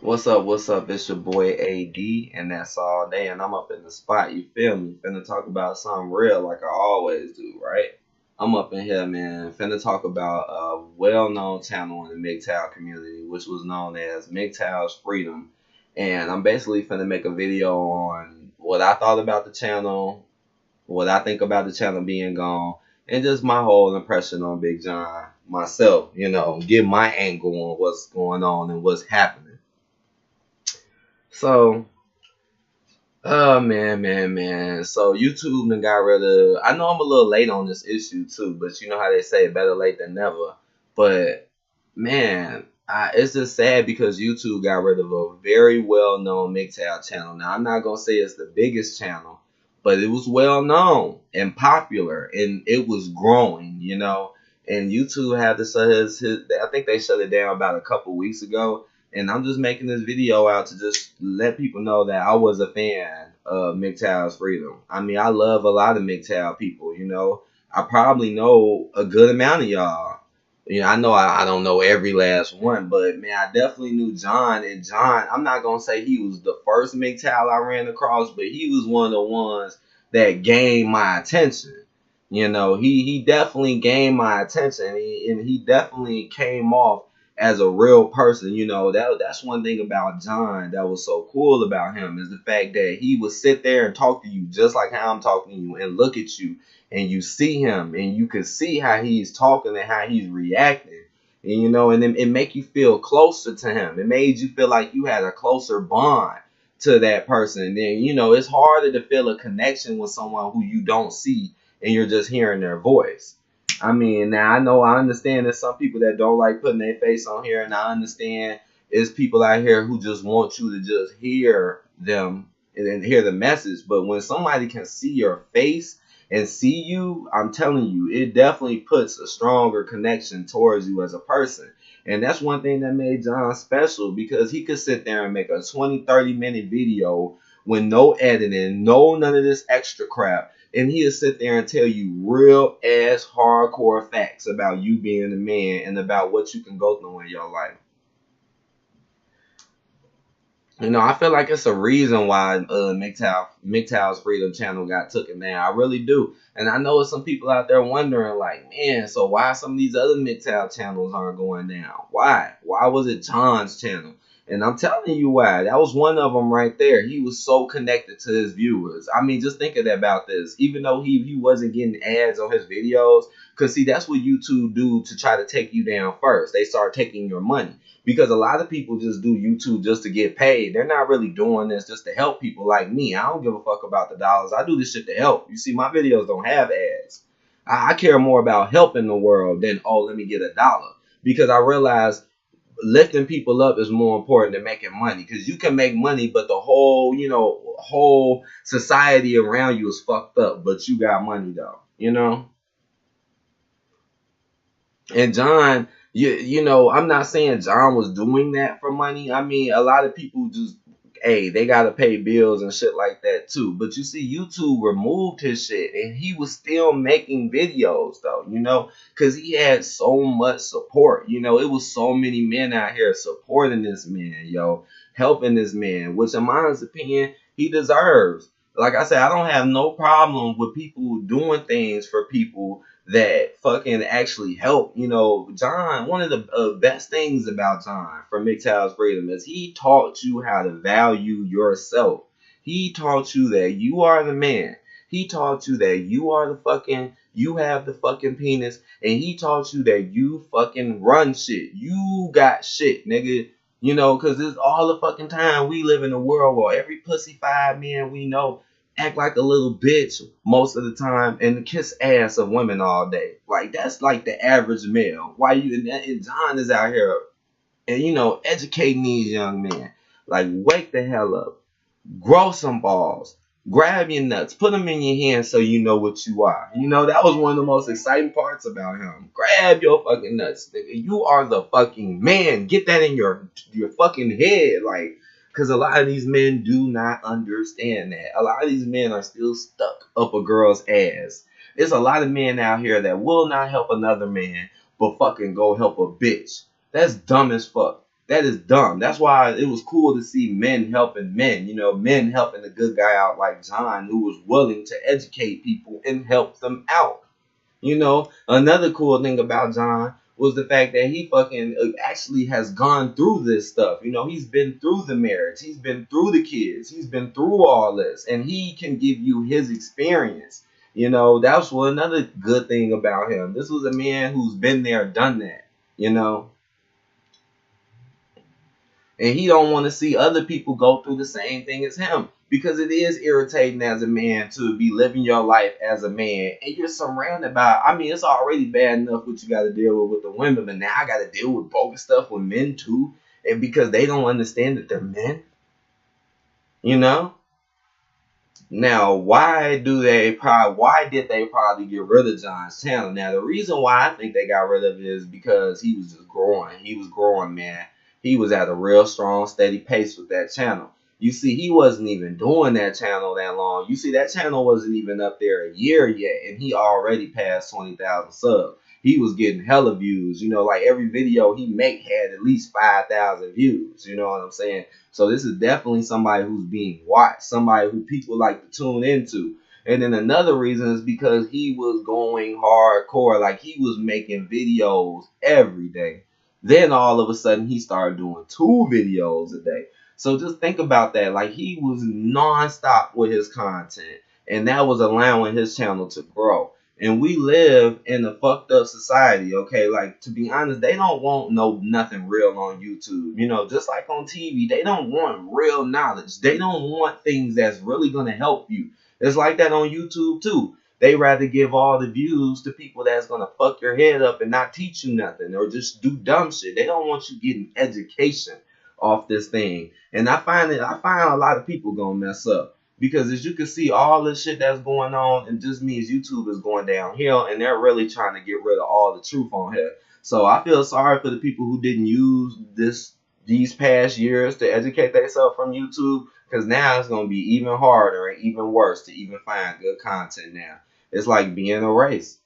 What's up? What's up? It's your boy AD, and that's all day. And I'm up in the spot. You feel me? Finna talk about something real, like I always do, right? I'm up in here, man. Finna talk about a well-known channel in the MGTOW community, which was known as MGTOW's Freedom. And I'm basically finna make a video on what I thought about the channel, what I think about the channel being gone, and just my whole impression on Big John myself. Give my angle on what's going on and what's happening. So, oh man. So YouTube done got rid of. I know I'm a little late on this issue too, but you know how they say better late than never. But man, it's just sad because YouTube got rid of a very well-known MGTOW channel. Now I'm not gonna say it's the biggest channel, but it was well known and popular, and it was growing. And YouTube had to shut his. I think they shut it down about a couple weeks ago. And I'm just making this video out to just let people know that I was a fan of MGTOW's Freedom. I mean, I love a lot of MGTOW people. I probably know a good amount of y'all. I know I don't know every last one, but man, I definitely knew John. And John, I'm not going to say he was the first MGTOW I ran across, but he was one of the ones that gained my attention. He definitely gained my attention, and he definitely came off as a real person. That's one thing about John that was so cool about him, is the fact that he would sit there and talk to you just like how I'm talking to you, and look at you, and you see him, and you can see how he's talking and how he's reacting, and it make you feel closer to him. It made you feel like you had a closer bond to that person. And then it's harder to feel a connection with someone who you don't see and you're just hearing their voice. I mean, now I understand there's some people that don't like putting their face on here, and I understand there's people out here who just want you to just hear them and hear the message. But when somebody can see your face and see you, I'm telling you, it definitely puts a stronger connection towards you as a person. And that's one thing that made John special, because he could sit there and make a 20-30 minute video with no editing, none of this extra crap. And he'll sit there and tell you real ass hardcore facts about you being a man and about what you can go through in your life. I feel like it's a reason why MGTOW's Freedom channel got taken down. I really do. And I know some people out there wondering, like, man, so why some of these other MGTOW channels aren't going down? Why? Why was it John's channel? And I'm telling you why. That was one of them right there. He was so connected to his viewers. I mean, just thinking about this. Even though he wasn't getting ads on his videos, because, see, that's what YouTube do to try to take you down first. They start taking your money. Because a lot of people just do YouTube just to get paid. They're not really doing this just to help people like me. I don't give a fuck about the dollars. I do this shit to help. You see, my videos don't have ads. I care more about helping the world than, oh, let me get $1. Because I realize lifting people up is more important than making money. Because you can make money, but the whole society around you is fucked up. But you got money, though. And John, I'm not saying John was doing that for money. I mean, a lot of people just, hey, they got to pay bills and shit like that too. But you see, YouTube removed his shit, and he was still making videos though, because he had so much support. It was so many men out here supporting this man, helping this man, which in my opinion, he deserves. Like I said, I don't have no problem with people doing things for people that fucking actually help. John, one of the best things about John from MGTOW's Freedom is he taught you how to value yourself. He taught you that you are the man. He taught you that you have the fucking penis, and he taught you that you fucking run shit. You got shit, nigga. Because it's all the fucking time we live in a world where every pussy-fied man we know act like a little bitch most of the time and kiss ass of women all day. Like, that's like the average male. Why and John is out here and, educating these young men. Like, wake the hell up. Grow some balls. Grab your nuts. Put them in your hands so you know what you are. That was one of the most exciting parts about him. Grab your fucking nuts, nigga. You are the fucking man. Get that in your fucking head. Like, because a lot of these men do not understand that. A lot of these men are still stuck up a girl's ass. There's a lot of men out here that will not help another man, but fucking go help a bitch. That's dumb as fuck. That is dumb. That's why it was cool to see men helping men, men helping the good guy out like John, who was willing to educate people and help them out. Another cool thing about John was the fact that he fucking actually has gone through this stuff. He's been through the marriage, he's been through the kids, he's been through all this, and he can give you his experience. That's what another good thing about him. This was a man who's been there, done that, and he don't want to see other people go through the same thing as him, because it is irritating as a man to be living your life as a man and you're surrounded by, it's already bad enough what you got to deal with the women, but now I got to deal with bogus stuff with men too, and because they don't understand that they're men. Now, why did they probably get rid of John's channel? Now, the reason why I think they got rid of it is because he was just growing. He was growing, man. He was at a real strong, steady pace with that channel. You see, he wasn't even doing that channel that long. You see, that channel wasn't even up there a year yet, and he already passed 20,000 subs. He was getting hella views. Like every video he make had at least 5,000 views. You know what I'm saying? So this is definitely somebody who's being watched, somebody who people like to tune into. And then another reason is because he was going hardcore. Like, he was making videos every day. Then all of a sudden he started doing 2 videos a day. So just think about that. Like, he was nonstop with his content, and that was allowing his channel to grow. And we live in a fucked up society, okay? Like, to be honest, they don't want nothing real on YouTube. Just like on TV, they don't want real knowledge. They don't want things that's really going to help you. It's like that on YouTube too. They rather give all the views to people that's going to fuck your head up and not teach you nothing, or just do dumb shit. They don't want you getting education off this thing. And I find a lot of people gonna mess up, because as you can see, all this shit that's going on, it just means YouTube is going downhill, and they're really trying to get rid of all the truth on here. So I feel sorry for the people who didn't use these past years to educate themselves from YouTube, because now it's gonna be even harder and even worse to even find good content now. It's like being a race.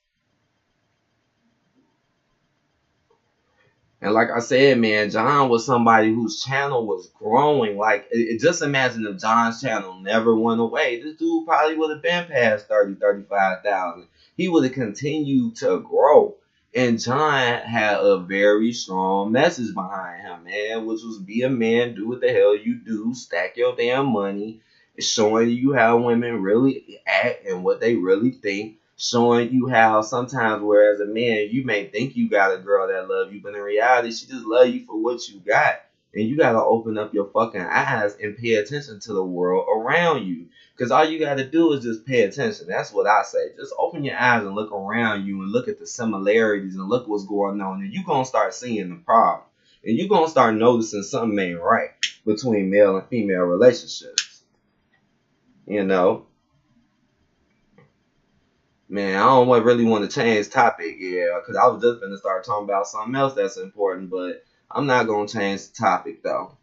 And like I said, man, John was somebody whose channel was growing. Like, just imagine if John's channel never went away. This dude probably would have been past 30, 35,000. He would have continued to grow. And John had a very strong message behind him, man, which was be a man, do what the hell you do, stack your damn money, showing you how women really act and what they really think. Showing you how sometimes, whereas a man, you may think you got a girl that love you, but in reality, she just love you for what you got. And you got to open up your fucking eyes and pay attention to the world around you. Because all you got to do is just pay attention. That's what I say. Just open your eyes and look around you and look at the similarities and look what's going on. And you're going to start seeing the problem. And you're going to start noticing something ain't right between male and female relationships. Man, I don't really want to change topic, because I was just going to start talking about something else that's important, but I'm not going to change the topic, though.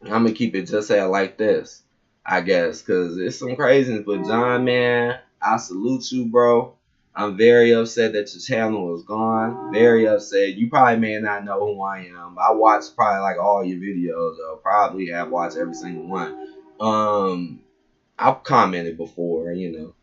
I'm going to keep it just like this, I guess, because it's some craziness. But John, man, I salute you, bro. I'm very upset that your channel is gone. Very upset. You probably may not know who I am. I watched probably like all your videos, though. Probably have watched every single one. I've commented before, You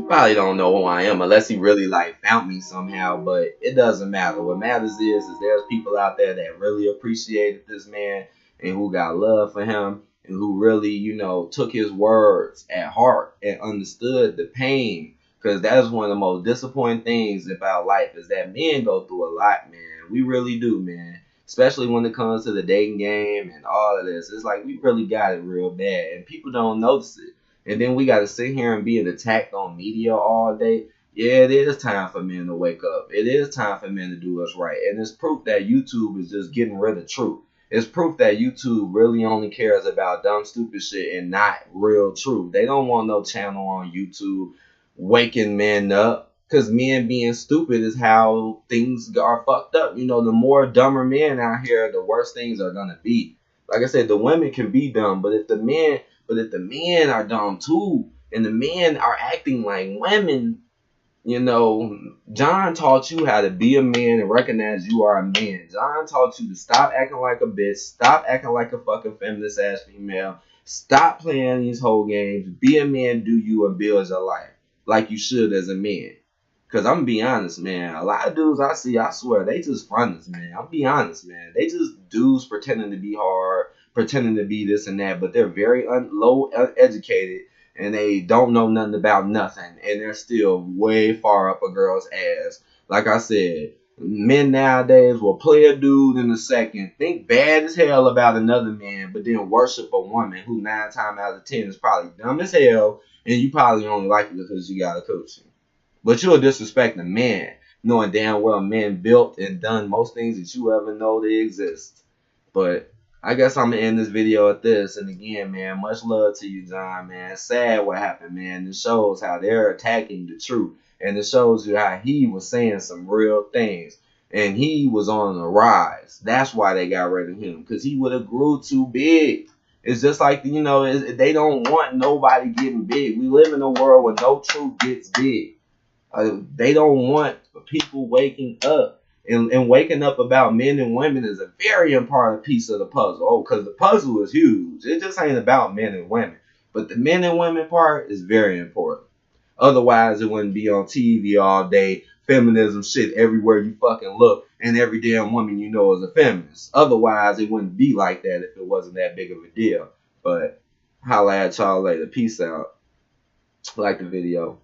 probably don't know who I am unless he really like found me somehow, but it doesn't matter. What matters is there's people out there that really appreciated this man and who got love for him and who really, took his words at heart and understood the pain, because that's one of the most disappointing things about life is that men go through a lot, man. We really do, man. Especially when it comes to the dating game and all of this. It's like we really got it real bad and people don't notice it. And then we got to sit here and be attacked on media all day. Yeah, it is time for men to wake up. It is time for men to do what's right. And it's proof that YouTube is just getting rid of truth. It's proof that YouTube really only cares about dumb, stupid shit and not real truth. They don't want no channel on YouTube waking men up, because men being stupid is how things are fucked up. The more dumber men out here, the worse things are going to be. Like I said, the women can be dumb, but if the men are dumb too, and the men are acting like women, You know, John taught you how to be a man and recognize you are a man. John taught you to stop acting like a bitch, stop acting like a fucking feminist ass female, stop playing these whole games, be a man, do you, and build your life like you should as a man. Cause I'm gonna be honest, man. A lot of dudes I see, I swear, they just fronts, man. I'm be honest, man. They just dudes pretending to be hard, pretending to be this and that, but they're very low educated and they don't know nothing about nothing, and they're still way far up a girl's ass. Like I said, men nowadays will play a dude in a second, think bad as hell about another man, but then worship a woman who 9 times out of 10 is probably dumb as hell, and you probably only like it because you got a coochie. But you'll disrespect a man, knowing damn well men built and done most things that you ever know they exist. But I guess I'm gonna end this video at this. And again, man, much love to you, John, man. Sad what happened, man. It shows how they're attacking the truth. And it shows you how he was saying some real things. And he was on the rise. That's why they got rid of him. Because he would have grew too big. It's just like, you know, they don't want nobody getting big. We live in a world where no truth gets big. They don't want people waking up. And waking up about men and women is a very important piece of the puzzle. Oh, because the puzzle is huge. It just ain't about men and women. But the men and women part is very important. Otherwise, it wouldn't be on TV all day. Feminism shit everywhere you fucking look. And every damn woman you know is a feminist. Otherwise, it wouldn't be like that if it wasn't that big of a deal. But holla at y'all later. Peace out. Like the video.